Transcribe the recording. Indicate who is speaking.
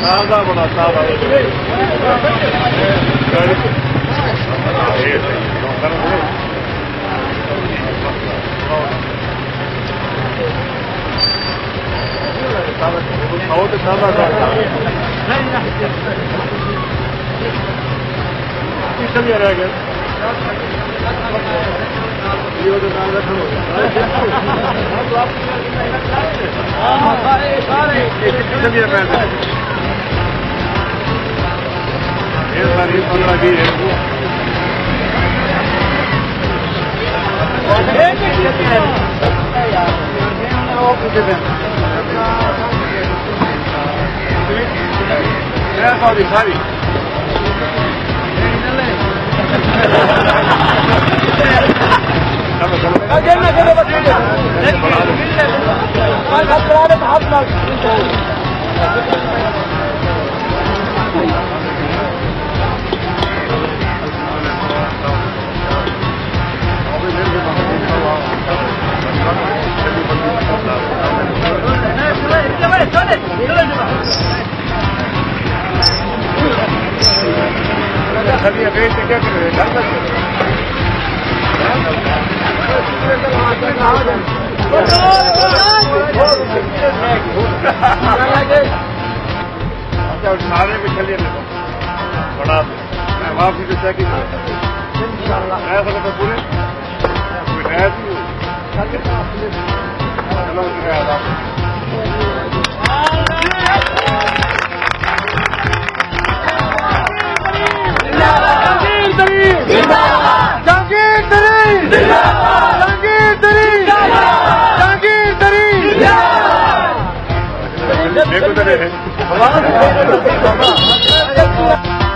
Speaker 1: सादा बड़ा सादा रह गया ये सारी 15-20 सारी क्या कर रहे सारे भी चलिए बड़ा मैं वापसी को चेकिंग नया सब तो पूरे कोई नया चलो देखो